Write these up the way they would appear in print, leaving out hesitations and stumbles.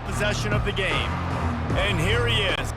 Possession of the game. And here he is.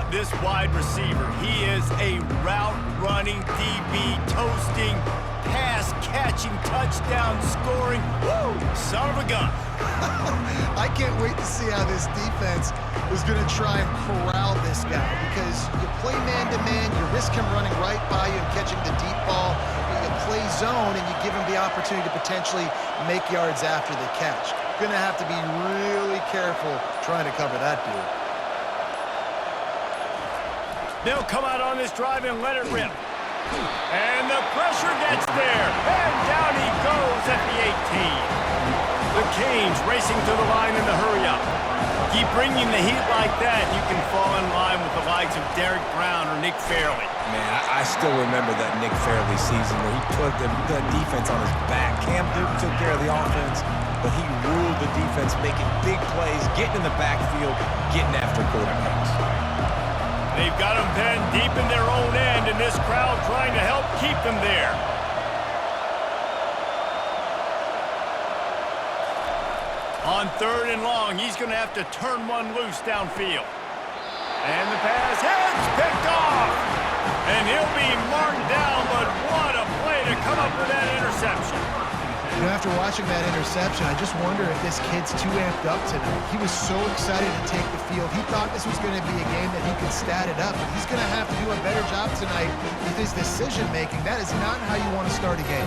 This wide receiver, he is a route-running DB, toasting, pass-catching, touchdown-scoring, woo, son of a gun. I can't wait to see how this defense is going to try and corral this guy, because you play man-to-man, you risk him running right by you and catching the deep ball. You play zone, and you give him the opportunity to potentially make yards after the catch. Going to have to be really careful trying to cover that dude. They'll come out on this drive and let it rip. And the pressure gets there. And down he goes at the 18. The Canes racing to the line in the hurry-up. Keep bringing the heat like that, you can fall in line with the likes of Derek Brown or Nick Fairley. Man, I still remember that Nick Fairley season where he put the defense on his back. Cam Newton took care of the offense, but he ruled the defense, making big plays, getting in the backfield, getting after quarterbacks. They've got them penned deep in their own end, and this crowd trying to help keep them there. On 3rd and long, he's going to have to turn one loose downfield. And the pass heads picked off. And he'll be marked down, but what a play to come up with that interception. You know, after watching that interception, I just wonder if this kid's too amped up tonight. He was so excited to take the field. He thought this was going to be a game that he could stat it up, but he's going to have to do a better job tonight with his decision-making. That is not how you want to start a game.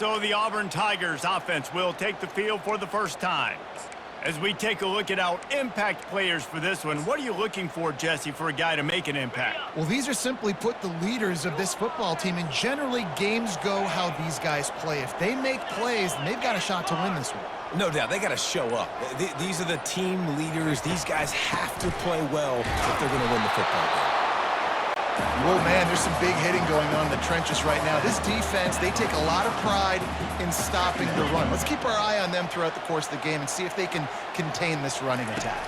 So the Auburn Tigers offense will take the field for the first time. As we take a look at our impact players for this one, what are you looking for, Jesse, for a guy to make an impact? Well, these are simply put the leaders of this football team, and generally games go how these guys play. If they make plays, then they've got a shot to win this one. No doubt, they got to show up. These are the team leaders. These guys have to play well if they're going to win the football game. Whoa, man, there's some big hitting going on in the trenches right now. This defense, they take a lot of pride in stopping the run. Let's keep our eye on them throughout the course of the game and see if they can contain this running attack.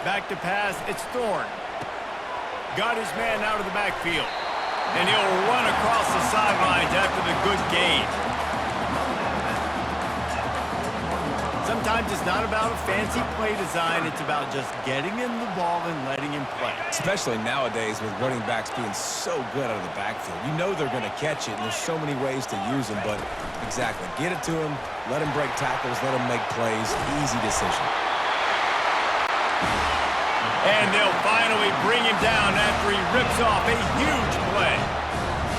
Back to pass, it's Thorne. Got his man out of the backfield. And he'll run across the sidelines after the good gain. Sometimes it's not about a fancy play design, it's about just getting him the ball and letting him play. Especially nowadays with running backs being so good out of the backfield. You know they're going to catch it, and there's so many ways to use them, but exactly. Get it to him, let him break tackles, let him make plays. Easy decision. And they'll finally bring him down after he rips off a huge play.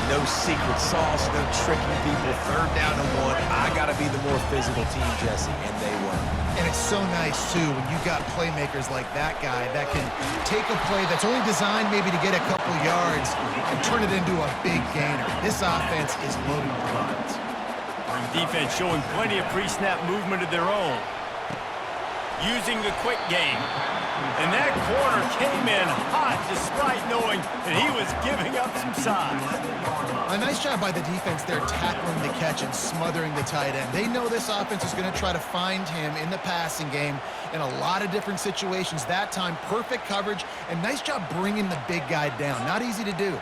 No secret sauce, no tricking people. 3rd down and 1. I got to be the more physical team, Jesse, and they were. And it's so nice, too, when you got playmakers like that guy that can take a play that's only designed maybe to get a couple yards and turn it into a big gainer. This offense is loaded with runs. Defense showing plenty of pre-snap movement of their own. Using the quick game. And that corner came in hot despite knowing that he was giving up some size. A nice job by the defense there tackling the catch and smothering the tight end. They know this offense is going to try to find him in the passing game in a lot of different situations. That time, perfect coverage, and nice job bringing the big guy down. Not easy to do.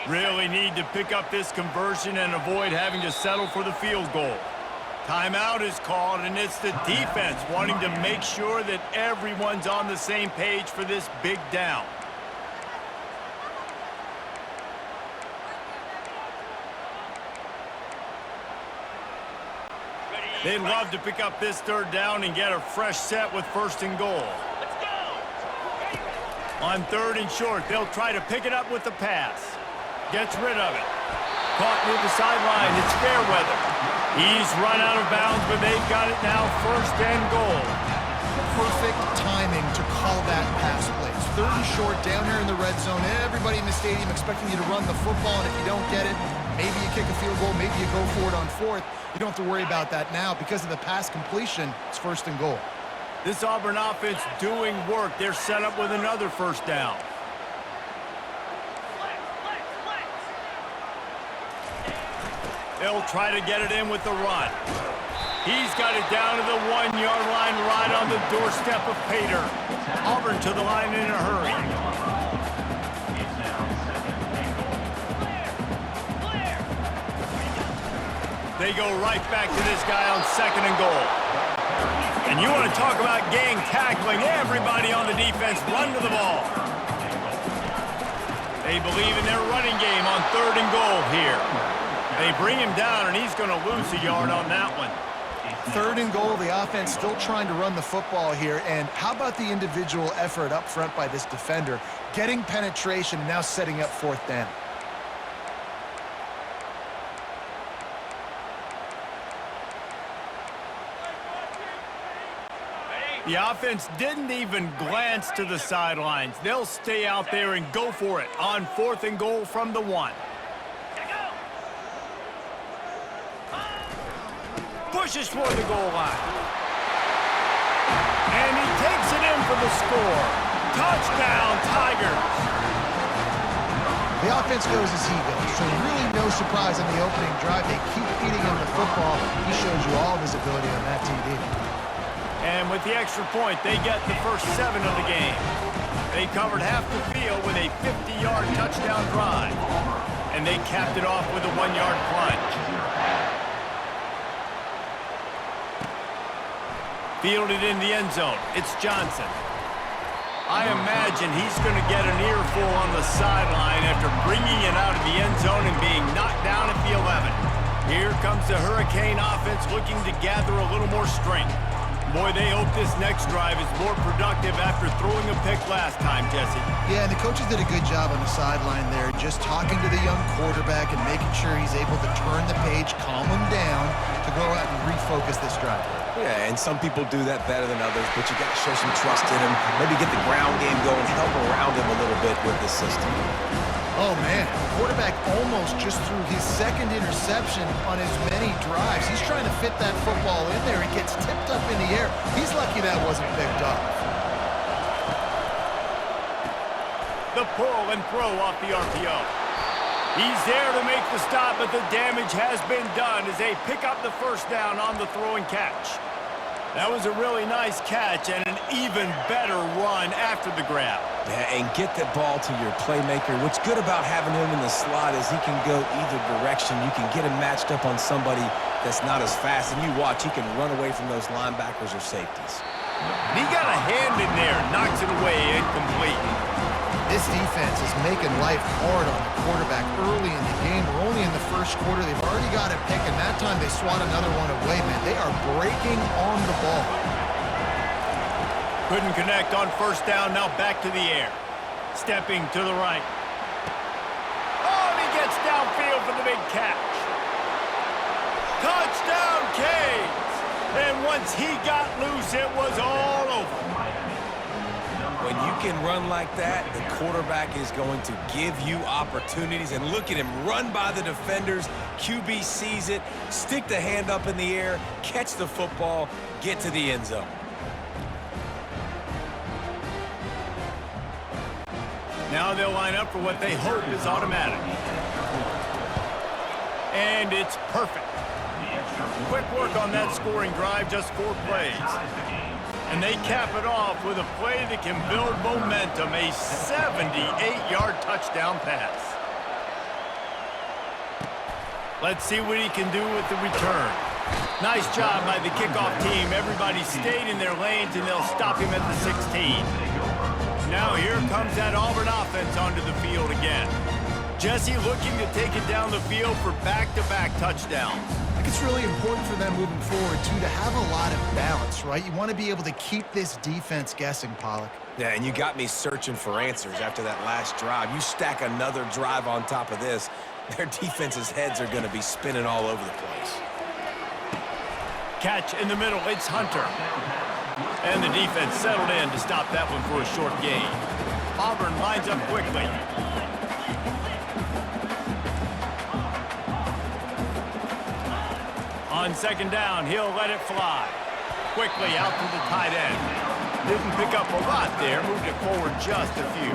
Really need to pick up this conversion and avoid having to settle for the field goal. Timeout is called, and it's the defense wanting to make sure that everyone's on the same page for this big down. They'd love to pick up this 3rd down and get a fresh set with 1st and goal. On 3rd and short, they'll try to pick it up with the pass. Gets rid of it. Caught near the sideline. It's Fairweather. He's run out of bounds, but they've got it now 1st and goal. Perfect timing to call that pass play. It's 3rd and short down here in the red zone. Everybody in the stadium expecting you to run the football, and if you don't get it, maybe you kick a field goal, maybe you go for it on 4th. You don't have to worry about that now. Because of the pass completion, it's 1st and goal. This Auburn offense doing work. They're set up with another 1st down. They'll try to get it in with the run. He's got it down to the 1-yard line right on the doorstep of Pater. Auburn to the line in a hurry. They go right back to this guy on 2nd and goal. And you want to talk about gang tackling. Everybody on the defense run to the ball. They believe in their running game on 3rd and goal here. They bring him down, and he's going to lose a yard on that one. 3rd and goal, the offense still trying to run the football here. And how about the individual effort up front by this defender? Getting penetration and now setting up 4th down. The offense didn't even glance to the sidelines. They'll stay out there and go for it on 4th and goal from the 1. Pushes toward the goal line. And he takes it in for the score. Touchdown, Tigers. The offense goes as he goes, so really no surprise on the opening drive. They keep feeding him the football. He shows you all of his ability on that TD. And with the extra point, they get the first 7 of the game. They covered half the field with a 50-yard touchdown drive. And they capped it off with a 1-yard plunge. Fielded in the end zone. It's Johnson. I imagine he's going to get an earful on the sideline after bringing it out of the end zone and being knocked down at the 11. Here comes the Hurricane offense looking to gather a little more strength. Boy, they hope this next drive is more productive after throwing a pick last time, Jesse. Yeah, and the coaches did a good job on the sideline there, just talking to the young quarterback and making sure he's able to turn the page, calm him down, to go out and refocus this drive. Yeah, and some people do that better than others, but you got to show some trust in him. Maybe get the ground game going, help around him a little bit with this system. Oh, man, the quarterback almost just threw his second interception on as many drives. He's trying to fit that football in there. It gets tipped up in the air. He's lucky that wasn't picked off. The pull and throw off the RPO. He's there to make the stop, but the damage has been done as they pick up the first down on the throw and catch. That was a really nice catch and an even better run after the grab. Yeah, and get the ball to your playmaker. What's good about having him in the slot is he can go either direction. You can get him matched up on somebody that's not as fast, and you watch, he can run away from those linebackers or safeties. And he got a hand in there, knocks it away, incomplete. This defense is making life hard on the quarterback early in the game. We're only in the first quarter. They've already got a pick, and that time they swat another one away, man. They are breaking on the ball. Couldn't connect on first down, now back to the air. Stepping to the right. Oh, and he gets downfield for the big catch. Touchdown, Canes! And once he got loose, it was all over. When you can run like that, the quarterback is going to give you opportunities. And look at him run by the defenders. QB sees it, stick the hand up in the air, catch the football, get to the end zone. Now they'll line up for what they hope is automatic. And it's perfect. Quick work on that scoring drive, just 4 plays. And they cap it off with a play that can build momentum, a 78-yard touchdown pass. Let's see what he can do with the return. Nice job by the kickoff team. Everybody stayed in their lanes, and they'll stop him at the 16. Now here comes that Auburn offense onto the field again. Jesse looking to take it down the field for back-to-back touchdowns. I think it's really important for them moving forward, too, to have a lot of balance, right? You want to be able to keep this defense guessing, Pollock. Yeah, and you got me searching for answers after that last drive. You stack another drive on top of this, their defense's heads are going to be spinning all over the place. Catch in the middle, it's Hunter. And the defense settled in to stop that one for a short gain. Auburn lines up quickly. On second down, he'll let it fly. Quickly out to the tight end. Didn't pick up a lot there, moved it forward just a few.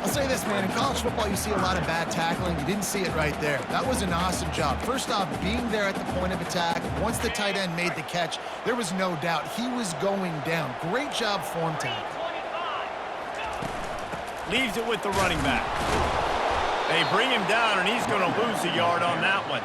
I'll say this, man, in college football you see a lot of bad tackling. You didn't see it right there. That was an awesome job. First off, being there at the point of attack. Once the tight end made the catch, there was no doubt he was going down. Great job form tackle. Leaves it with the running back. They bring him down, and he's going to lose a yard on that one.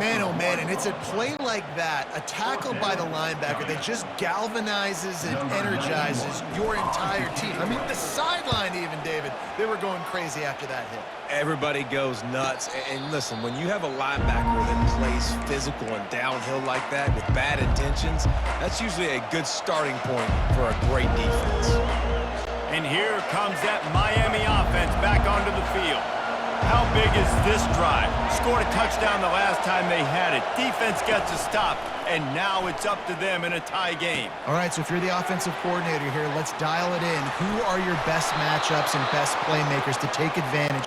Man, oh man, and it's a play like that, a tackle by the linebacker that just galvanizes and energizes your entire team. I mean, the sideline even, David, they were going crazy after that hit. Everybody goes nuts. And listen, when you have a linebacker that plays physical and downhill like that with bad intentions, that's usually a good starting point for a great defense. And here comes that Miami offense back onto the field. How big is this drive? Scored a touchdown the last time they had it. Defense gets a stop, and now it's up to them in a tie game. All right, so if you're the offensive coordinator here, let's dial it in. Who are your best matchups and best playmakers to take advantage?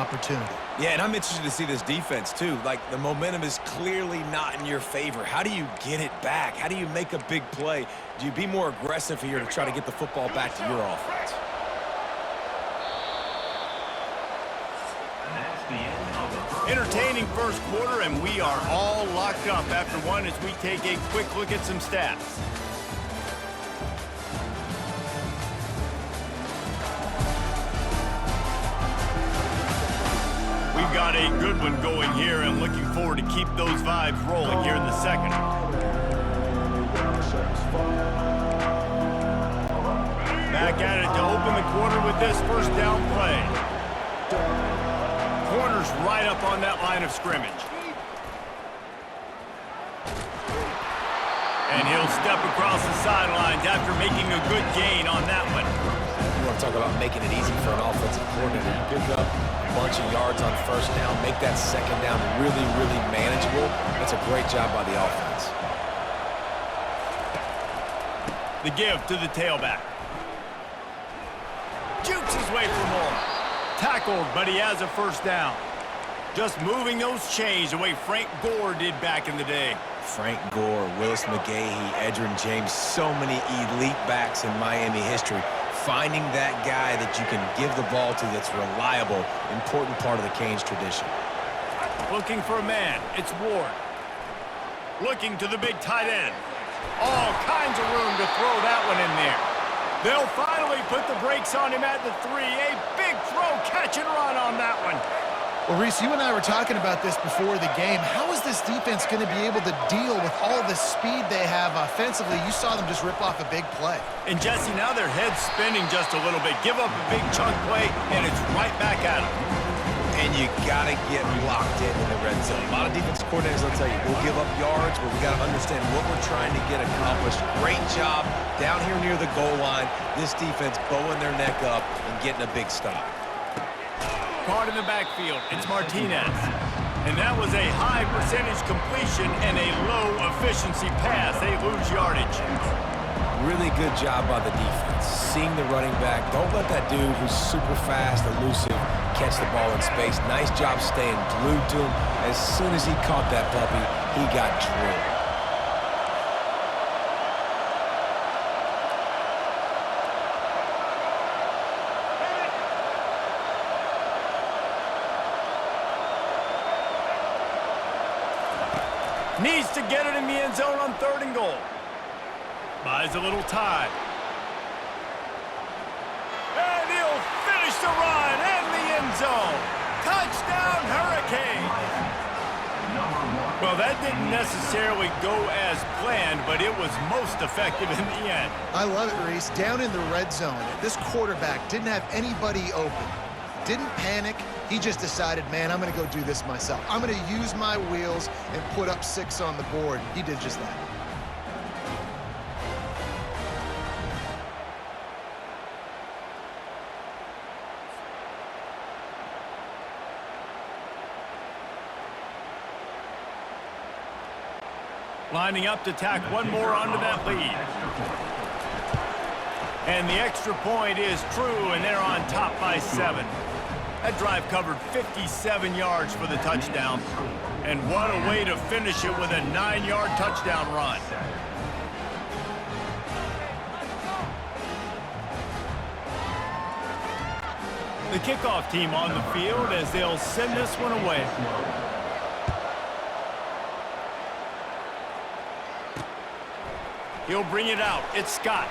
opportunity. Yeah, and I'm interested to see this defense, too. Like, the momentum is clearly not in your favor. How do you get it back? How do you make a big play? Do you be more aggressive here to try to get the football back to your offense? Entertaining first quarter, and we are all locked up after one as we take a quick look at some stats. We've got a good one going here and looking forward to keep those vibes rolling here in the second. Back at it to open the quarter with this first down play. Corner's right up on that line of scrimmage. And he'll step across the sidelines after making a good gain on that one. You want to talk about making it easy for an offensive coordinator. You pick up a bunch of yards on first down, make that second down really, really manageable. That's a great job by the offense. The give to the tailback. Jukes his way for more. Tackled, but he has a first down. Just moving those chains the way Frank Gore did back in the day. Frank Gore, Willis McGahee, Edgerrin James, so many elite backs in Miami history. Finding that guy that you can give the ball to that's reliable, important part of the Canes tradition. Looking for a man, it's Ward. Looking to the big tight end. All kinds of room to throw that one in there. They'll finally put the brakes on him at the 3. A big throw, catch and run on that one. Well, Reese, you and I were talking about this before the game. How is this defense going to be able to deal with all the speed they have offensively? You saw them just rip off a big play. And Jesse, now their head's spinning just a little bit. Give up a big chunk play, and it's right back at them. And you got to get locked in the red zone. A lot of defense coordinators will tell you, we'll give up yards, but we got to understand what we're trying to get accomplished. Great job down here near the goal line. This defense bowing their neck up and getting a big stop. Caught in the backfield, it's Martinez. And that was a high percentage completion and a low efficiency pass. They lose yardage. Really good job by the defense. Seeing the running back. Don't let that dude who's super fast, elusive, catch the ball in space. Nice job staying glued to him. As soon as he caught that puppy, he got drilled. Needs to get it in the end zone on 3rd and goal. Buys a little time. And he'll finish the run in the end zone. Touchdown, Hurricane. Well, that didn't necessarily go as planned, but it was most effective in the end. I love it, Reese. Down in the red zone, this quarterback didn't have anybody open. Didn't panic. He just decided, man, I'm going to go do this myself. I'm going to use my wheels and put up 6 on the board. He did just that. Lining up to tack one more onto that lead. And the extra point is true, and they're on top by 7. That drive covered 57 yards for the touchdown. And what a way to finish it with a 9-yard touchdown run. The kickoff team on the field as they'll send this one away. He'll bring it out. It's Scott.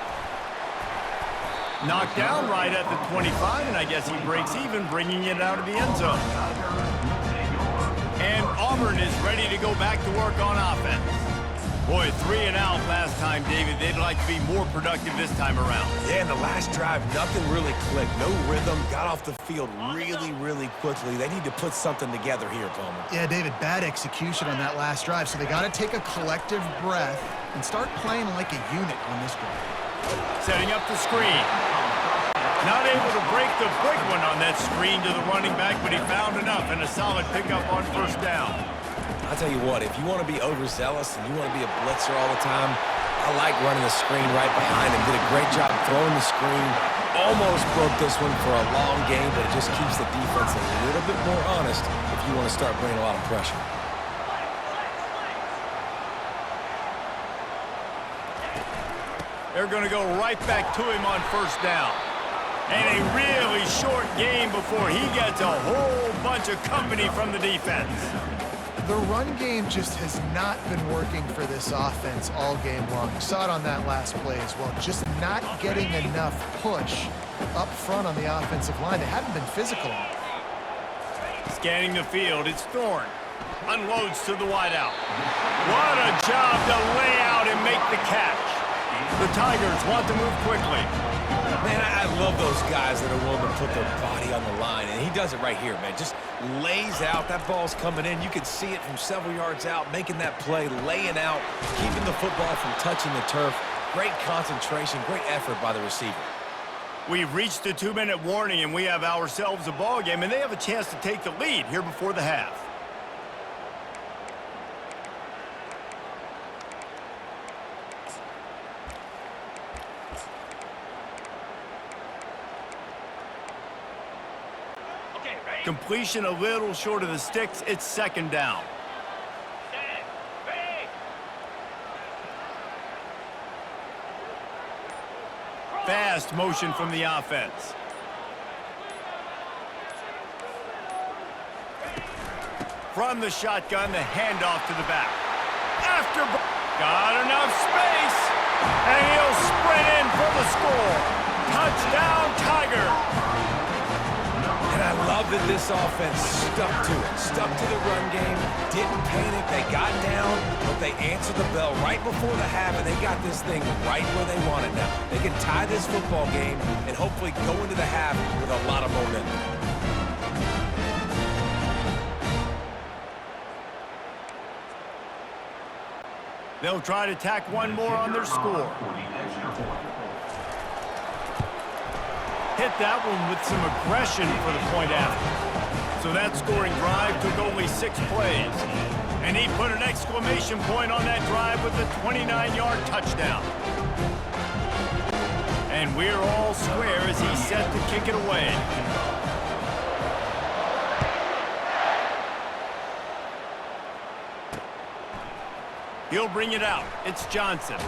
Knocked down right at the 25, and I guess he breaks even, bringing it out of the end zone. And Auburn is ready to go back to work on offense. Boy, 3 and out last time, David. They'd like to be more productive this time around. Yeah, in the last drive, nothing really clicked. No rhythm. Got off the field really, really quickly. They need to put something together here, Palmer. Yeah, David, bad execution on that last drive, so they got to take a collective breath and start playing like a unit on this drive. Setting up the screen. Not able to break the big one on that screen to the running back, but he found enough and a solid pickup on first down. I'll tell you what, if you want to be overzealous and you want to be a blitzer all the time, I like running the screen right behind him. Did a great job throwing the screen, almost broke this one for a long game, but it just keeps the defense a little bit more honest if you want to start bringing a lot of pressure. They're going to go right back to him on first down. And a really short game before he gets a whole bunch of company from the defense. The run game just has not been working for this offense all game long. You saw it on that last play as well. Just not getting enough push up front on the offensive line. They haven't been physical enough. Scanning the field, it's Thorne. Unloads to the wideout. What a job to lay out and make the catch. The Tigers want to move quickly. Man, I love those guys that are willing to put their body on the line, and he does it right here, man. Just lays out. That ball's coming in. You can see it from several yards out, making that play, laying out, keeping the football from touching the turf. Great concentration, great effort by the receiver. We've reached the 2-minute warning, and we have ourselves a ball game, and they have a chance to take the lead here before the half. Completion a little short of the sticks. It's second down. Fast motion from the offense. From the shotgun, the handoff to the back. Got enough space. And he'll sprint in for the score. Touchdown, Tiger. And I love that this offense stuck to it, stuck to the run game, didn't panic, they got down, but they answered the bell right before the half, and they got this thing right where they want it now. They can tie this football game and hopefully go into the half with a lot of momentum. They'll try to tack one more on their score. Hit that one with some aggression for the point after. So that scoring drive took only 6 plays. And he put an exclamation point on that drive with a 29-yard touchdown. And we're all square as he's set to kick it away. He'll bring it out. It's Johnson.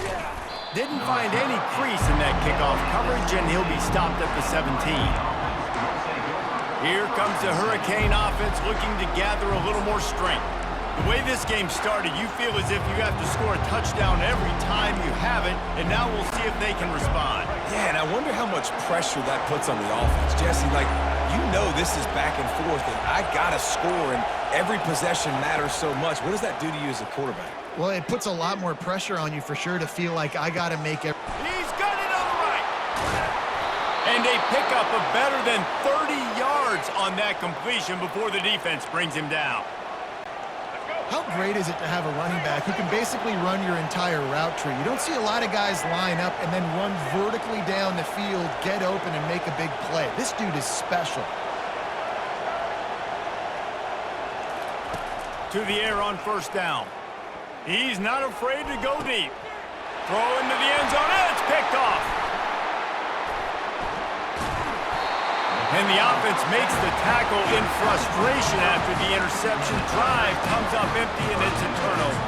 Didn't find any crease in that kickoff coverage, and he'll be stopped at the 17. Here comes the Hurricane offense looking to gather a little more strength. The way this game started, you feel as if you have to score a touchdown every time you have it, and now we'll see if they can respond. Yeah, and I wonder how much pressure that puts on the offense. Jesse, like, you know this is back and forth, and I got to score, and every possession matters so much. What does that do to you as a quarterback? Well, it puts a lot more pressure on you for sure to feel like I got to make it. He's got it on the right. And a pickup of better than 30 yards on that completion before the defense brings him down. How great is it to have a running back who can basically run your entire route tree? You don't see a lot of guys line up and then run vertically down the field, get open, and make a big play. This dude is special. To the air on first down. He's not afraid to go deep. Throw into the end zone. It's picked off. And the offense makes the tackle in frustration after the interception. Drive comes up empty, and it's a turnover.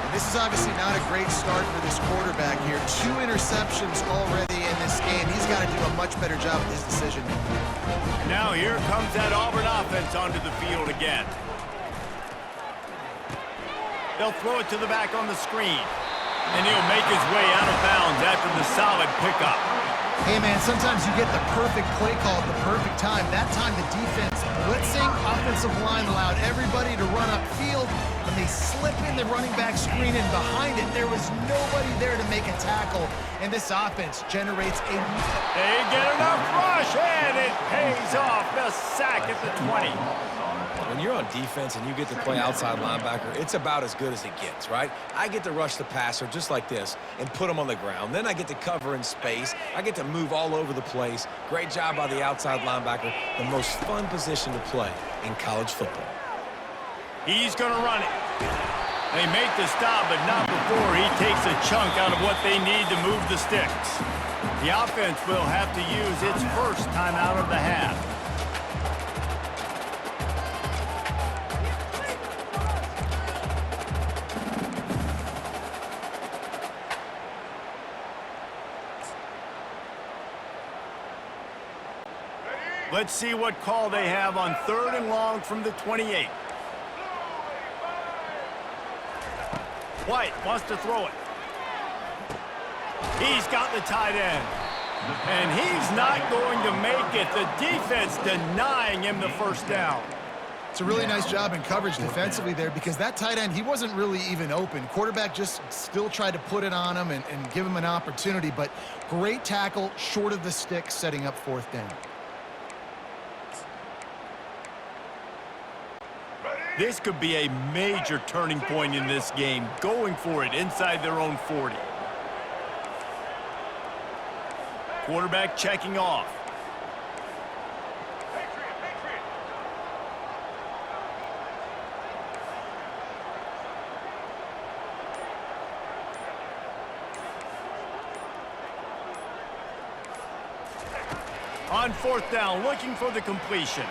And this is obviously not a great start for this quarterback here. 2 interceptions already in this game. He's got to do a much better job with his decision making. Now here comes that Auburn offense onto the field again. They'll throw it to the back on the screen. And he'll make his way out of bounds after the solid pickup. Hey, man, sometimes you get the perfect play call at the perfect time. That time the defense blitzing, offensive line allowed everybody to run upfield, and they slip in the running back screen, and behind it there was nobody there to make a tackle, and this offense generates a... They get enough rush, and it pays off. The sack at the 20. When you're on defense and you get to play outside linebacker, it's about as good as it gets, right? I get to rush the passer just like this and put him on the ground. Then I get to cover in space. I get to move all over the place. Great job by the outside linebacker. The most fun position to play in college football. He's going to run it. They make the stop, but not before he takes a chunk out of what they need to move the sticks. The offense will have to use its first timeout of the half. Let's see what call they have on 3rd and long from the 28. White wants to throw it. He's got the tight end. And he's not going to make it. The defense denying him the first down. It's a really nice job in coverage defensively there because that tight end, he wasn't really even open. Quarterback just still tried to put it on him and give him an opportunity, but great tackle short of the stick, setting up 4th down. This could be a major turning point in this game, going for it inside their own 40. Quarterback checking off. On 4th down, looking for the completion.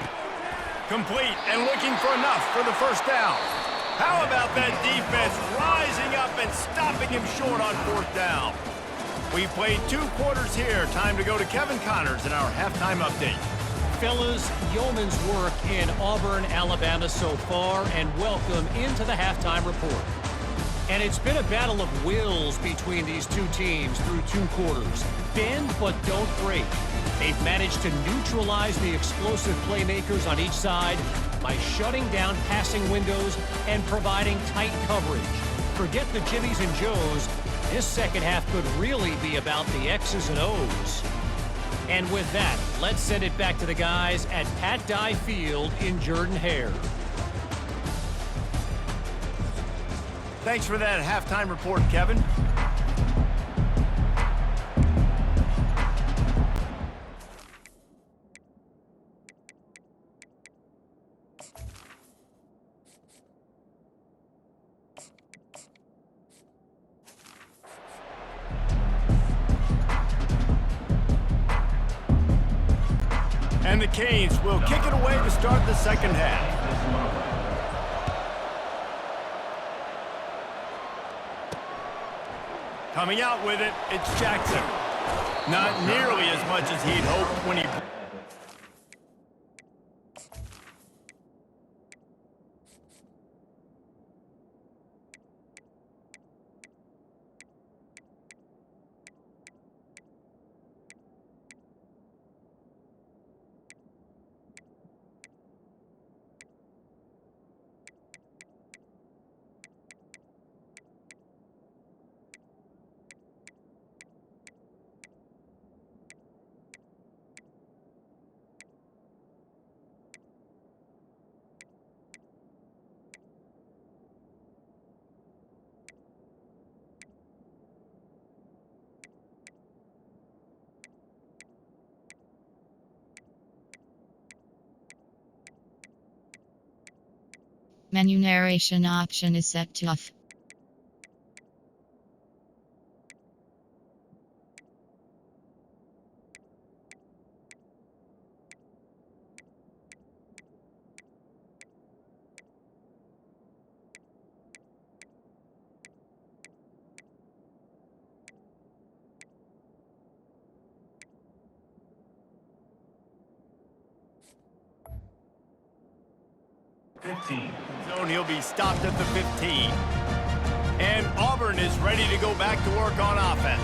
Complete and looking for enough for the first down. How about that defense rising up and stopping him short on 4th down? We played 2 quarters here. Time to go to Kevin Connors in our halftime update. Fellas, yeoman's work in Auburn, Alabama so far, and welcome into the halftime report. And it's been a battle of wills between these two teams through 2 quarters. Bend but don't break. They've managed to neutralize the explosive playmakers on each side by shutting down passing windows and providing tight coverage. Forget the Jimmies and Joes. This second half could really be about the X's and O's. And with that, let's send it back to the guys at Pat Dye Field in Jordan-Hare. Thanks for that halftime report, Kevin. And the Canes will kick it away to start the second half. Coming out with it, it's Jackson. Not nearly as much as he'd hoped when he... Menu narration option is set to off. Zone, he'll be stopped at the 15. And Auburn is ready to go back to work on offense.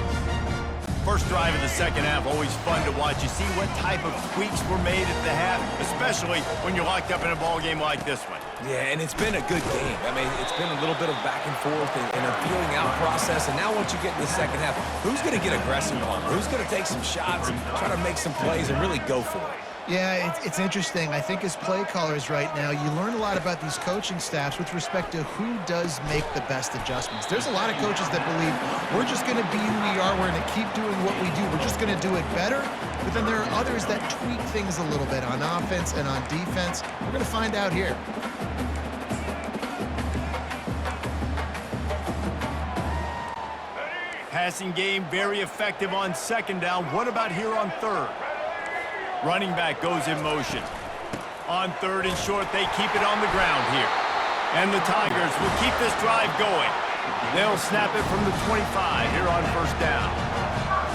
First drive of the second half, always fun to watch. You see what type of tweaks were made at the half, especially when you're locked up in a ball game like this one. Yeah, and it's been a good game. I mean, it's been a little bit of back and forth and a feeling out process. And now once you get in the second half, who's going to get aggressive on it? Who's going to take some shots and try to make some plays and really go for it? Yeah, it's interesting. I think as play callers right now, you learn a lot about these coaching staffs with respect to who does make the best adjustments. There's a lot of coaches that believe we're just going to be who we are. We're going to keep doing what we do. We're just going to do it better. But then there are others that tweak things a little bit on offense and on defense. We're going to find out here. Passing game very effective on second down. What about here on third? Running back goes in motion. On third and short, they keep it on the ground here. And the Tigers will keep this drive going. They'll snap it from the 25 here on first down.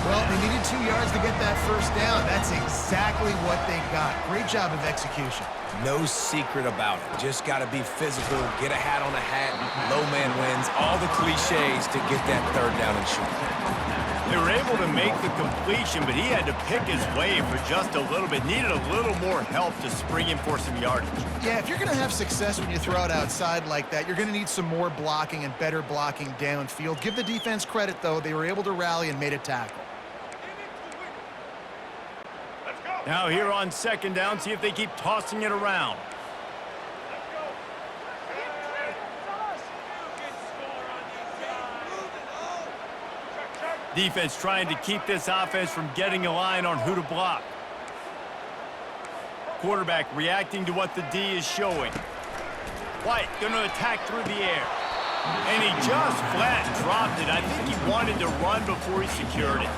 Well, they needed 2 yards to get that first down. That's exactly what they got. Great job of execution. No secret about it. Just got to be physical, get a hat on a hat, low man wins, all the cliches to get that third down and short. They were able to make the completion, but he had to pick his way for just a little bit. Needed a little more help to spring in for some yardage. Yeah, if you're going to have success when you throw it outside like that, you're going to need some more blocking and better blocking downfield. Give the defense credit, though. They were able to rally and made a tackle. Now here on second down, see if they keep tossing it around. Defense trying to keep this offense from getting a line on who to block. Quarterback reacting to what the D is showing. White going to attack through the air. And he just flat dropped it. I think he wanted to run before he secured it.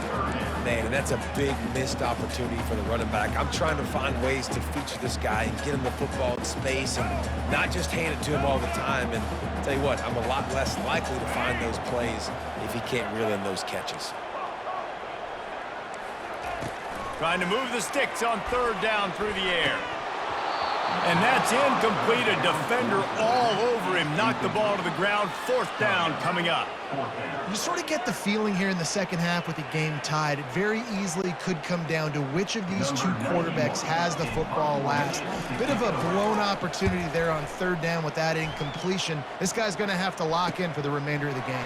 Man, and that's a big missed opportunity for the running back. I'm trying to find ways to feature this guy and get him the football in space and not just hand it to him all the time. And I'll tell you what, I'm a lot less likely to find those plays if he can't reel in those catches. Trying to move the sticks on third down through the air. And that's incomplete. A defender all over him. Knocked the ball to the ground. Fourth down coming up. You sort of get the feeling here in the second half with the game tied. It very easily could come down to which of these two quarterbacks has the football last. Bit of a blown opportunity there on third down with that incompletion. This guy's going to have to lock in for the remainder of the game.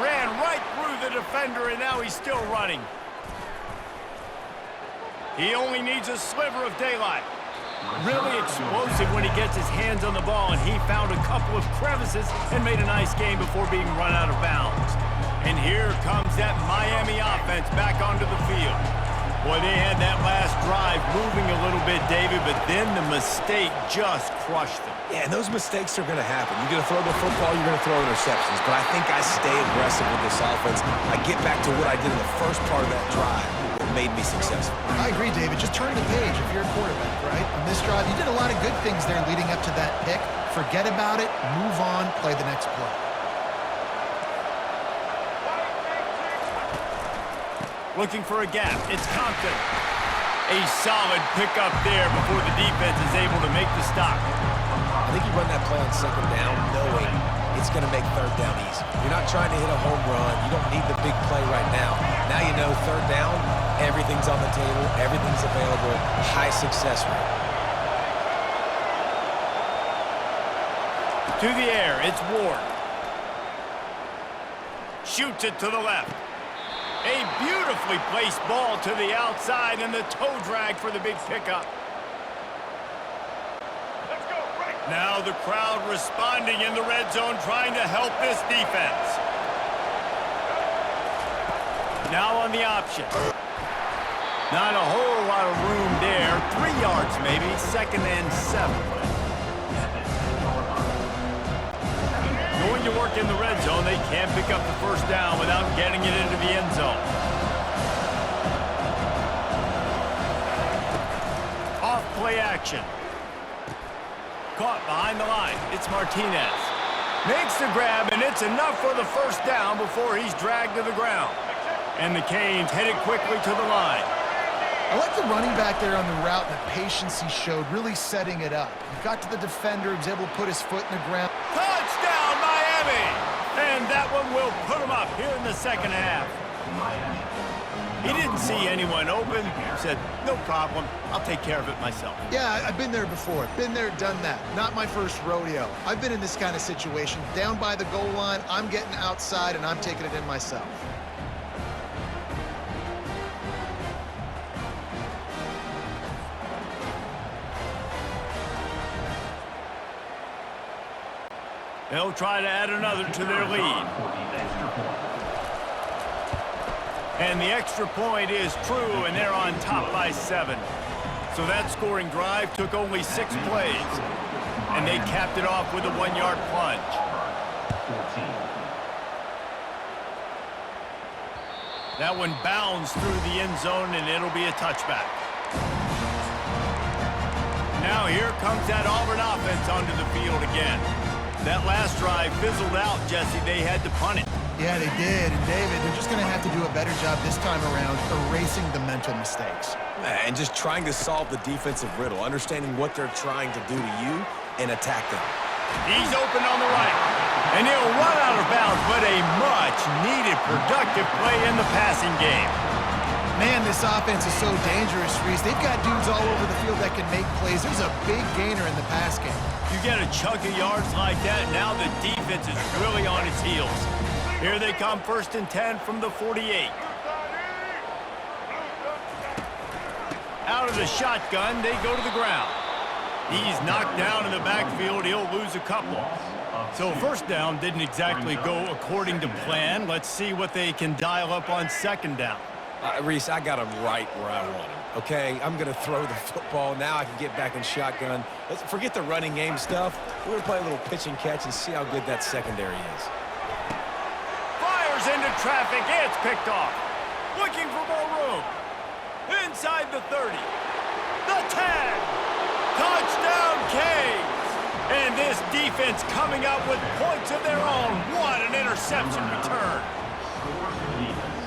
Ran right through the defender, and now he's still running. He only needs a sliver of daylight. Really explosive when he gets his hands on the ball, and he found a couple of crevices and made a nice game before being run out of bounds. And here comes that Miami offense back onto the field. Boy, they had that last drive moving a little bit, David, but then the mistake just crushed them. Yeah, and those mistakes are going to happen. You're going to throw the football, you're going to throw interceptions. But I think I stay aggressive with this offense. I get back to what I did in the first part of that drive that made me successful. I agree, David. Just turn the page if you're a quarterback, right? On this drive, you did a lot of good things there leading up to that pick. Forget about it, move on, play the next play. Looking for a gap. It's Compton. A solid pickup there before the defense is able to make the stop. I think you run that play on second down knowing it's going to make third down easy. You're not trying to hit a home run. You don't need the big play right now. Now you know third down, everything's on the table, everything's available, high success rate. To the air, it's Ward. Shoots it to the left. A beautifully placed ball to the outside, and the toe drag for the big pickup. Now the crowd responding in the red zone, trying to help this defense. Now on the option. Not a whole lot of room there. 3 yards maybe, 2nd and 7. Going to work in the red zone, they can't pick up the first down without getting it into the end zone. Off play action. Caught behind the line. It's Martinez. Makes the grab, and it's enough for the first down before he's dragged to the ground. And the Canes headed quickly to the line. I like the running back there on the route and the patience he showed, really setting it up. He got to the defender, he was able to put his foot in the ground. Touchdown, Miami! And that one will put him up here in the second half. He didn't see anyone open. He said, no problem. I'll take care of it myself. Yeah, I've been there before. Been there, done that. Not my first rodeo. I've been in this kind of situation. Down by the goal line, I'm getting outside, and I'm taking it in myself. They'll try to add another to their lead. And the extra point is true, and they're on top by 7. So that scoring drive took only 6 plays. And they capped it off with a 1-yard plunge. That one bounds through the end zone, and it'll be a touchback. Now here comes that Auburn offense onto the field again. That last drive fizzled out, Jesse. They had to punt it. Yeah, they did. And David, they're just going to have to do a better job this time around erasing the mental mistakes. And just trying to solve the defensive riddle, understanding what they're trying to do to you and attack them. He's open on the right. And he'll run out of bounds, but a much-needed productive play in the passing game. Man, this offense is so dangerous, Reese. They've got dudes all over the field that can make plays. There's a big gainer in the pass game. You get a chunk of yards like that, now the defense is really on its heels. Here they come, 1st and 10 from the 48. Out of the shotgun, they go to the ground. He's knocked down in the backfield. He'll lose a couple. So 1st down didn't exactly go according to plan. Let's see what they can dial up on 2nd down. Reese, I got him right where I want him, okay? I'm going to throw the football. Now I can get back in shotgun. Let's forget the running game stuff. We're going to play a little pitch and catch and see how good that secondary is. Fires into traffic. It's picked off. Looking for more room. Inside the 30. The 10. Touchdown, Canes. And this defense coming up with points of their own. What an interception return.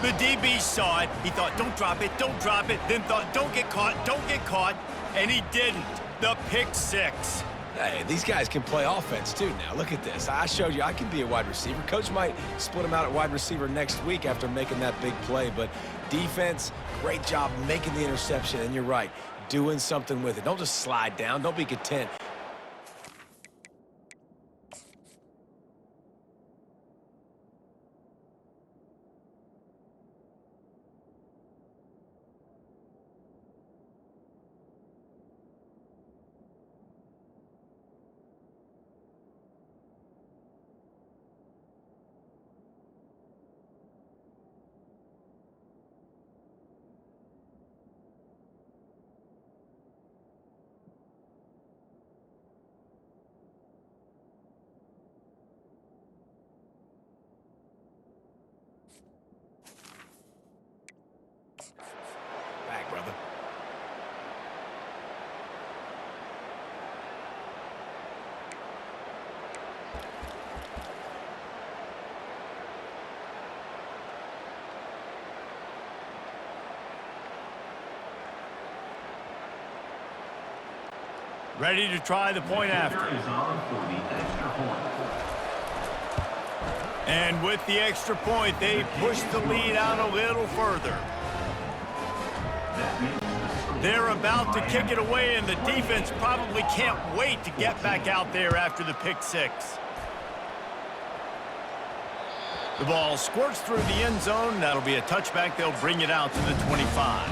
The DB saw it. He thought, don't drop it, don't drop it. Then thought, don't get caught. And he didn't. The pick 6. Hey, these guys can play offense, too, now. Look at this. I showed you I can be a wide receiver. Coach might split him out at wide receiver next week after making that big play. But defense, great job making the interception. And you're right, doing something with it. Don't just slide down. Don't be content. Back, brother. Ready to try the point after. And with the extra point, they push the lead out a little further. They're about to kick it away, and the defense probably can't wait to get back out there after the pick 6. The ball squirts through the end zone. That'll be a touchback. They'll bring it out to the 25.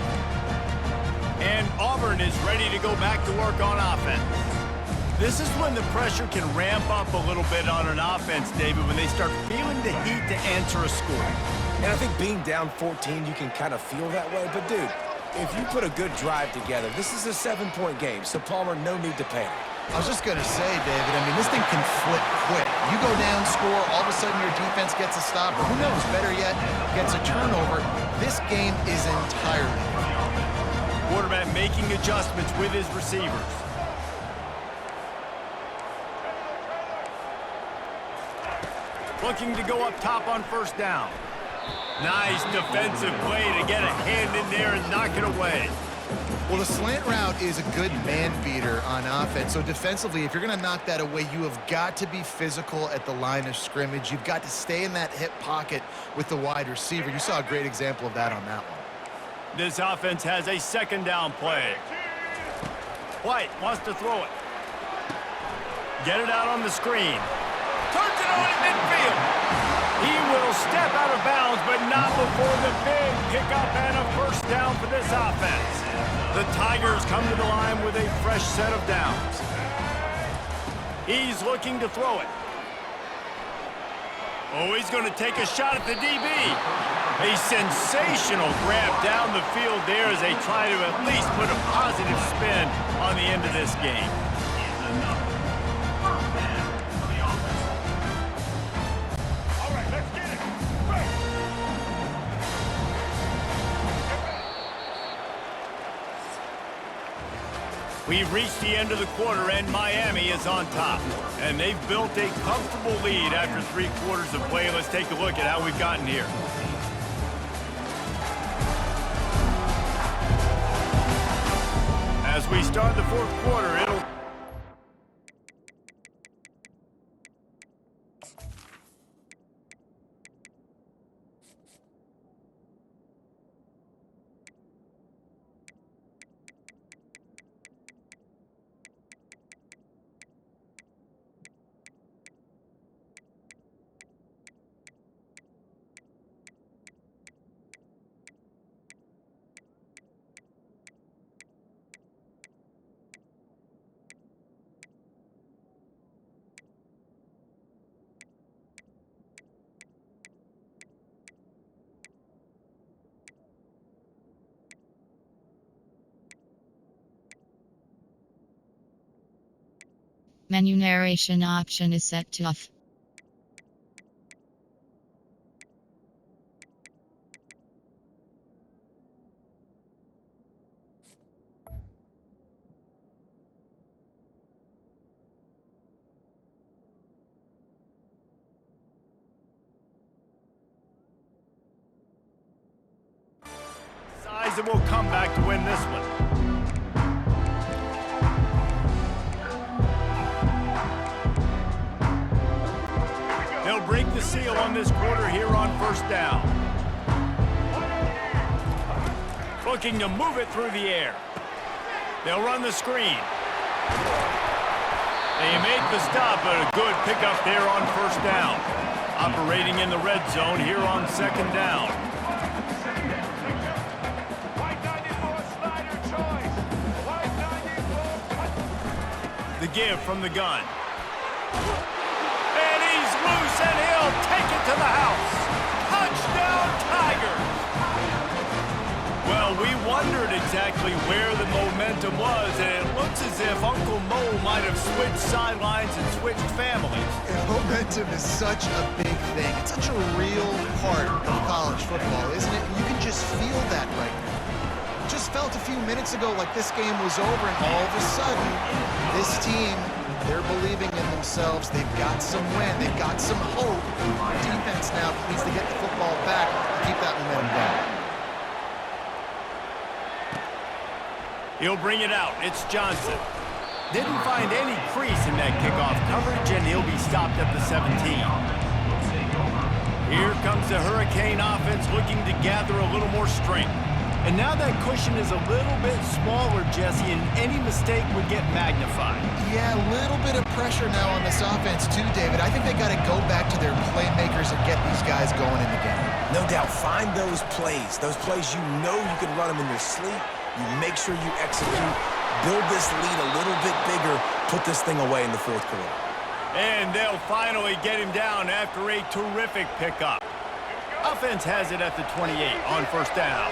And Auburn is ready to go back to work on offense. This is when the pressure can ramp up a little bit on an offense, David, when they start feeling the heat to answer a score. And I think being down 14, you can kind of feel that way. But, dude, if you put a good drive together, this is a 7-point game, so Palmer, no need to panic. I was just going to say, David, I mean, this thing can flip quick. You go down, score, all of a sudden your defense gets a stop, or who knows, better yet, gets a turnover. This game is entirely different. Quarterback making adjustments with his receivers. Looking to go up top on 1st down. Nice defensive play to get a hand in there and knock it away. Well, the slant route is a good man beater on offense. So defensively, if you're going to knock that away, you have got to be physical at the line of scrimmage. You've got to stay in that hip pocket with the wide receiver. You saw a great example of that on that one. This offense has a 2nd down play. White wants to throw it. Get it out on the screen. Turns it on in midfield. He will step out of bounds, but not before the big pickup and a 1st down for this offense. The Tigers come to the line with a fresh set of downs. He's looking to throw it. Oh, he's going to take a shot at the DB. A sensational grab down the field there as they try to at least put a positive spin on the end of this game. We've reached the end of the quarter, and Miami is on top. And they've built a comfortable lead after 3 quarters of play. Let's take a look at how we've gotten here. As we start the 4th quarter, it'll... Menu narration option is set to off. Size, and we'll come back to win this one. They'll break the seal on this quarter here on 1st down. Looking to move it through the air. They'll run the screen. They make the stop, but a good pickup there on 1st down. Operating in the red zone here on 2nd down. The give from the gun. And he's loose, and he'll take it to the house. Touchdown, Tigers! Well, we wondered exactly where the momentum was, and it looks as if Uncle Mo might have switched sidelines and switched families. And momentum is such a big thing. It's such a real part of college football, isn't it? You can just feel that right now. Just felt a few minutes ago like this game was over, and all of a sudden, this team, they're believing in themselves. They've got some win. They've got some hope. The defense now needs to get the football back and keep that momentum going. He'll bring it out. It's Johnson. Didn't find any crease in that kickoff coverage, and he'll be stopped at the 17. Here comes the Hurricane offense looking to gather a little more strength. And now that cushion is a little bit smaller, Jesse, and any mistake would get magnified. Yeah, a little bit of pressure now on this offense too, David. I think they got to go back to their playmakers and get these guys going in the game. No doubt, find those plays you know you can run them in your sleep. You make sure you execute, build this lead a little bit bigger, put this thing away in the 4th quarter. And they'll finally get him down after a terrific pickup. Offense has it at the 28 on 1st down.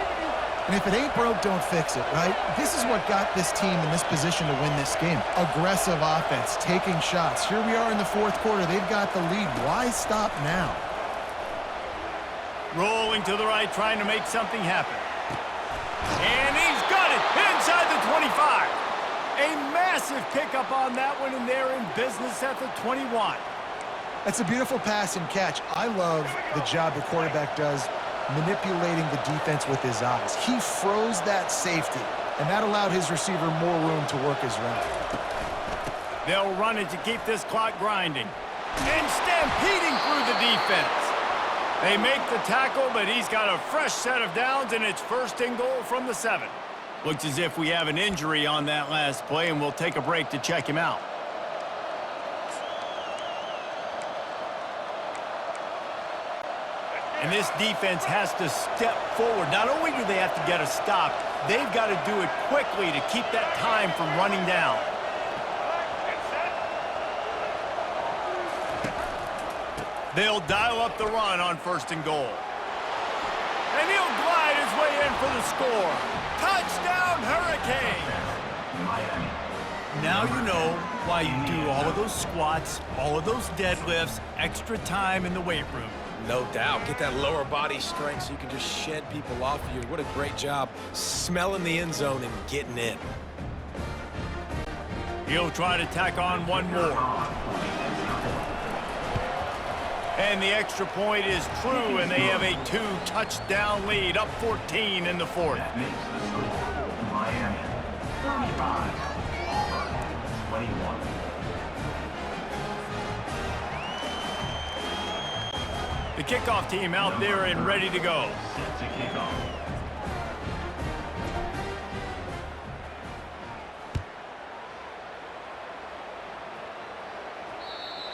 And if it ain't broke, don't fix it, right? This is what got this team in this position to win this game. Aggressive offense, taking shots. Here we are in the 4th quarter. They've got the lead. Why stop now? Rolling to the right, trying to make something happen. And he's got it inside the 25. A massive pickup on that one, and they're in business at the 21. That's a beautiful pass and catch. I love the job the quarterback does manipulating the defense with his eyes. He froze that safety, and that allowed his receiver more room to work his route. They'll run it to keep this clock grinding. And stampeding through the defense. They make the tackle, but he's got a fresh set of downs, and it's 1st and goal from the 7. Looks as if we have an injury on that last play, and we'll take a break to check him out. And this defense has to step forward. Not only do they have to get a stop, they've got to do it quickly to keep that time from running down. They'll dial up the run on 1st and goal. And he'll glide his way in for the score. Touchdown, Hurricanes! Now you know why you do all of those squats, all of those deadlifts, extra time in the weight room. No doubt. Get that lower body strength so you can just shed people off of you. What a great job smelling the end zone and getting in. He'll try to tack on one more. And the extra point is true, and they have a 2-touchdown lead, up 14 in the fourth. That makes the score Miami 35, Auburn 21. The kickoff team out there and ready to go. Set to kick off.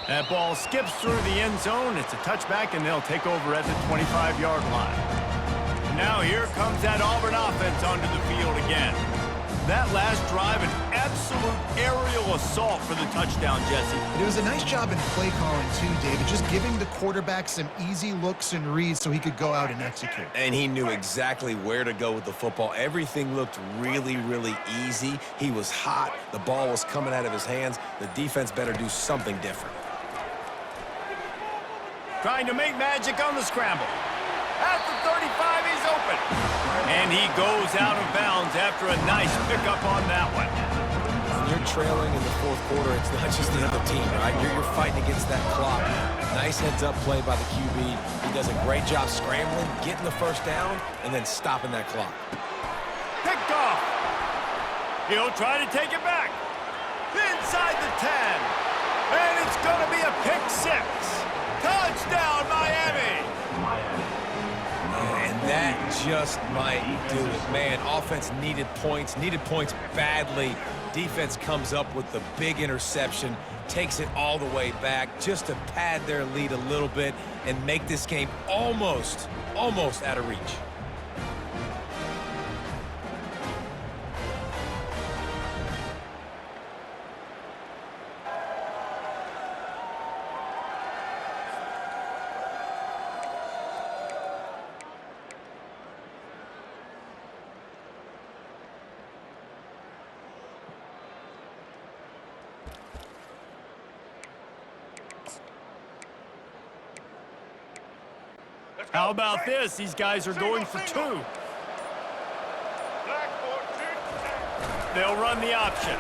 That ball skips through the end zone. It's a touchback, and they'll take over at the 25-yard line. Now here comes that Auburn offense onto the field again. That last drive, an absolute aerial assault for the touchdown, Jesse. It was a nice job in play calling too, David, just giving the quarterback some easy looks and reads so he could go out and execute. And he knew exactly where to go with the football. Everything looked really, really easy. He was hot. The ball was coming out of his hands. The defense better do something different. Trying to make magic on the scramble. At the 35, he's open. And he goes out of bounds after a nice pickup on that one. When you're trailing in the fourth quarter, it's not just the other team, right? You're fighting against that clock. Nice heads-up play by the QB. He does a great job scrambling, getting the first down, and then stopping that clock. Picked off. He'll try to take it back. Inside the 10. And it's going to be a pick 6. Touchdown, Miami! And that just might do it. Man, offense needed points badly. Defense comes up with the big interception, takes it all the way back just to pad their lead a little bit and make this game almost out of reach. How about this? These guys are going for 2. They'll run the option.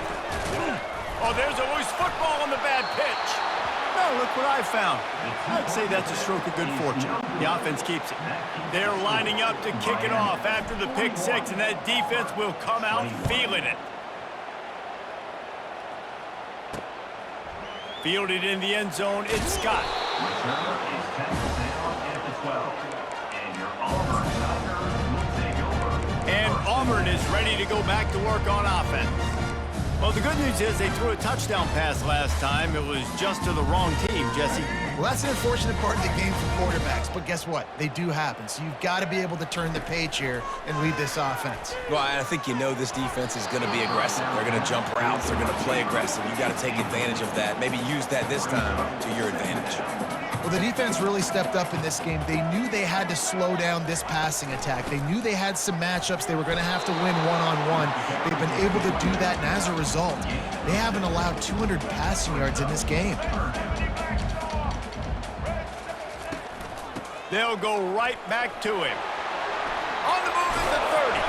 Oh, there's a loose football on the bad pitch. Oh, look what I found. I'd say that's a stroke of good fortune. The offense keeps it. They're lining up to kick it off after the pick 6, and that defense will come out feeling it. Fielded in the end zone, it's Scott. Returner is tackled down at the 12. And your Auburn Tigers will take over. And Auburn is ready to go back to work on offense. Well, the good news is they threw a touchdown pass last time. It was just to the wrong team, Jesse. Well, that's an unfortunate part of the game for quarterbacks, but guess what? They do happen, so you've got to be able to turn the page here and lead this offense. Well, I think you know this defense is going to be aggressive. They're going to jump routes. They're going to play aggressive. You've got to take advantage of that. Maybe use that this time to your advantage. Well, the defense really stepped up in this game. They knew they had to slow down this passing attack. They knew they had some matchups they were going to have to win one-on-one. They've been able to do that, and as a result, they haven't allowed 200 passing yards in this game. They'll go right back to him. On the move is the 30.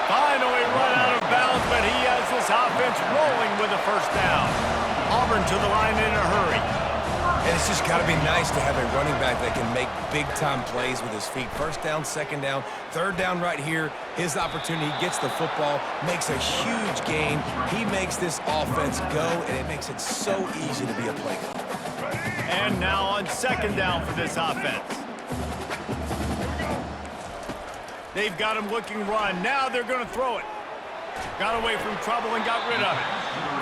Finally run out of bounds, but he has this offense rolling with a first down. Auburn to the line in a hurry. And it's just got to be nice to have a running back that can make big-time plays with his feet. First down, second down, third down right here. His opportunity, gets the football, makes a huge gain. He makes this offense go, and it makes it so easy to be a play caller. And now on second down for this offense. They've got him looking run. Now they're going to throw it. Got away from trouble and got rid of it.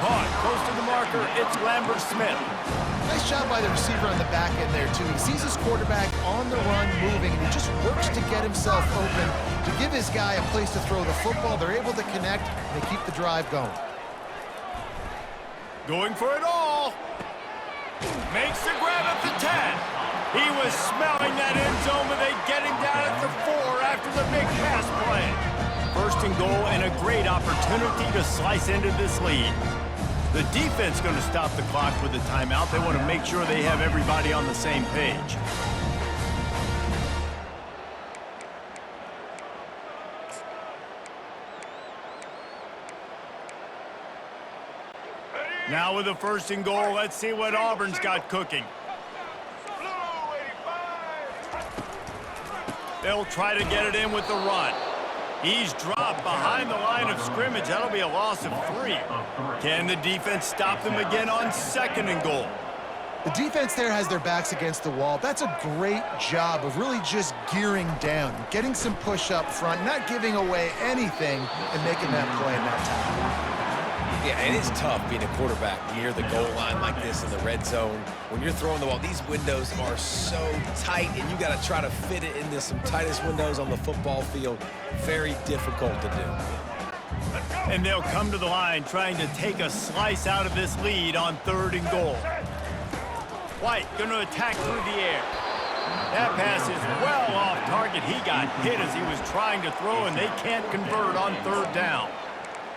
Caught close to the marker. It's Lambert Smith. Nice job by the receiver on the back end there, too. He sees his quarterback on the run moving, and he just works to get himself open to give his guy a place to throw the football. They're able to connect, and they keep the drive going. Going for it all. Makes the grab at the 10. He was smelling that end zone, but they get him down at the 4 after the big pass play. First and goal, and a great opportunity to slice into this lead. The defense going to stop the clock with a timeout. They want to make sure they have everybody on the same page. Now with the 1st and goal, let's see what Auburn's got cooking. They'll try to get it in with the run. He's dropped behind the line of scrimmage. That'll be a loss of 3. Can the defense stop them again on 2nd and goal? The defense there has their backs against the wall. That's a great job of really just gearing down, getting some push up front, not giving away anything, and making that play in that time. Yeah, and it's tough being a quarterback near the goal line like this in the red zone. When you're throwing the ball, these windows are so tight, and you got to try to fit it into some tightest windows on the football field. Very difficult to do. And they'll come to the line trying to take a slice out of this lead on 3rd and goal. White going to attack through the air. That pass is well off target. He got hit as he was trying to throw, and they can't convert on 3rd down.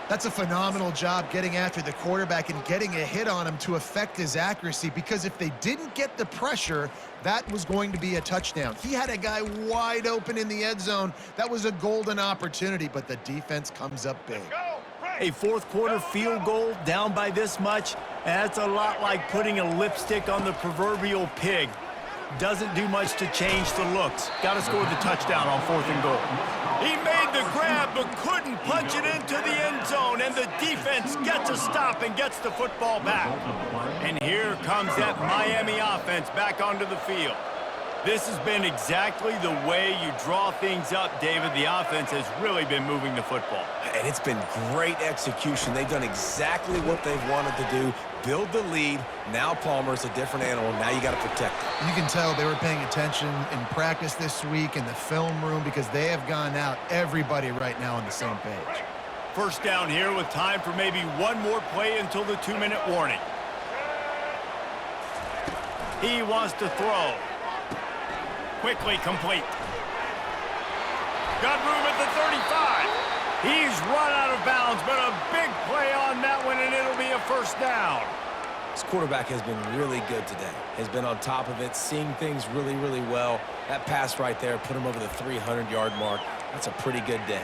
That's a phenomenal job getting after the quarterback and getting a hit on him to affect his accuracy, because if they didn't get the pressure, that was going to be a touchdown. He had a guy wide open in the end zone. That was a golden opportunity, but the defense comes up big. A 4th quarter field goal down by this much, that's a lot like putting a lipstick on the proverbial pig. Doesn't do much to change the looks. Got to score the touchdown on 4th and goal. He made the grab but couldn't punch it into the end zone, and the defense gets a stop and gets the football back. And here comes that Miami offense back onto the field. This has been exactly the way you draw things up, David. The offense has really been moving the football. And it's been great execution. They've done exactly what they've wanted to do. Build the lead. Now Palmer's a different animal. Now you got to protect him. You can tell they were paying attention in practice this week in the film room, because they have gone out, everybody right now on the same page. 1st down here with time for maybe one more play until the 2-minute warning. He wants to throw. Quickly complete. Got room at the 35. He's run out of bounds, but a big play on that one, and it'll be a 1st down. This quarterback has been really good today. Has been on top of it, seeing things really, really well. That pass right there put him over the 300-yard mark. That's a pretty good day.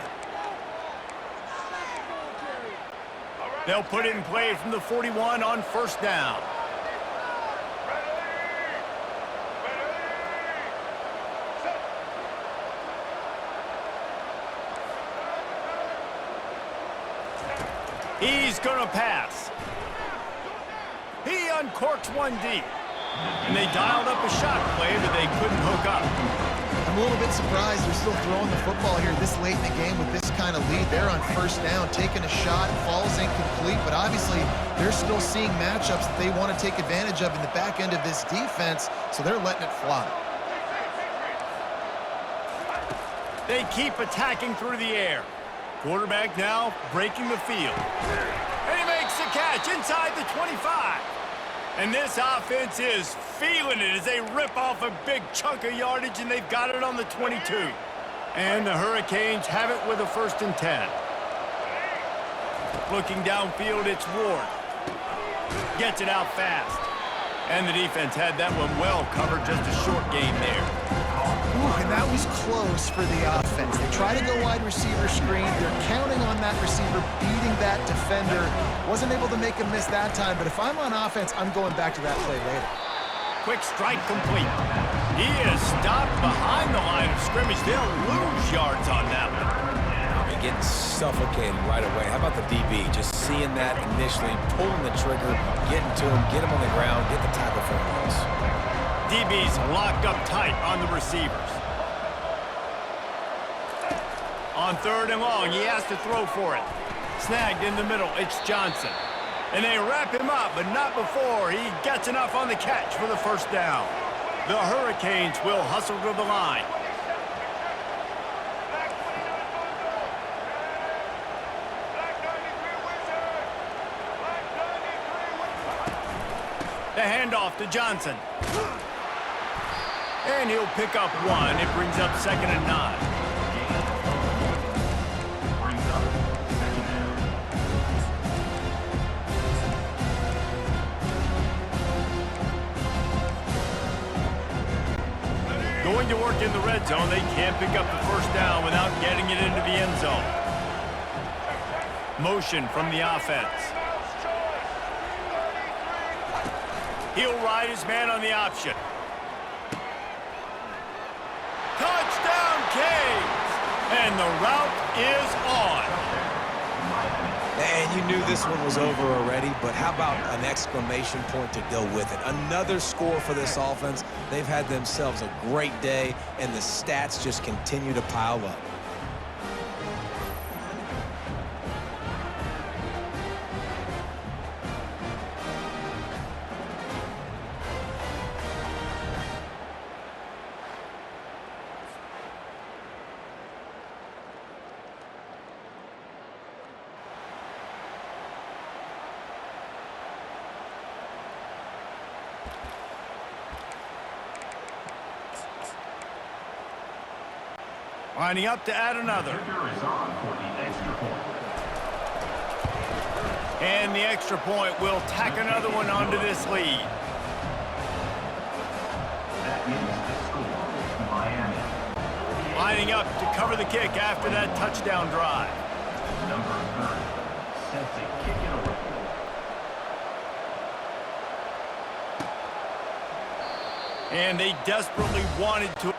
They'll put it in play from the 41 on 1st down. He's going to pass. He uncorks one deep. And they dialed up a shot play, but they couldn't hook up. I'm a little bit surprised they're still throwing the football here this late in the game with this kind of lead. They're on 1st down, taking a shot, falls incomplete, but obviously they're still seeing matchups that they want to take advantage of in the back end of this defense, so they're letting it fly. They keep attacking through the air. Quarterback now breaking the field. And he makes the catch inside the 25. And this offense is feeling it as they rip off a big chunk of yardage, and they've got it on the 22. And the Hurricanes have it with a 1st and 10. Looking downfield, it's Ward. Gets it out fast. And the defense had that one well covered, just a short game there. Ooh, and that was close for the offense. They try to go wide receiver screen. They're counting on that receiver beating that defender. Wasn't able to make a miss that time, but if I'm on offense, I'm going back to that play later. Quick strike complete. He is stopped behind the line of scrimmage. They'll lose yards on that one. They're getting suffocated right away. How about the DB? Just seeing that initially, pulling the trigger, getting to him, get him on the ground, get the tackle for a loss. DB's locked up tight on the receivers. On 3rd and long, he has to throw for it. Snagged in the middle, it's Johnson. And they wrap him up, but not before he gets enough on the catch for the 1st down. The Hurricanes will hustle to the line. The handoff to Johnson. And he'll pick up 1. It brings up 2nd and 9. Going to work in the red zone. They can't pick up the 1st down without getting it into the end zone. Motion from the offense. He'll ride his man on the option. Touchdown, Canes! And the route is on. And you knew this one was over already, but how about an exclamation point to go with it? Another score for this offense. They've had themselves a great day, and the stats just continue to pile up. Lining up to add another. Kicker is on for the extra point. And the extra point will tack another one onto this lead. That is the score. Miami. Lining up to cover the kick after that touchdown drive. Number 30 set to kick it away. And they desperately wanted to...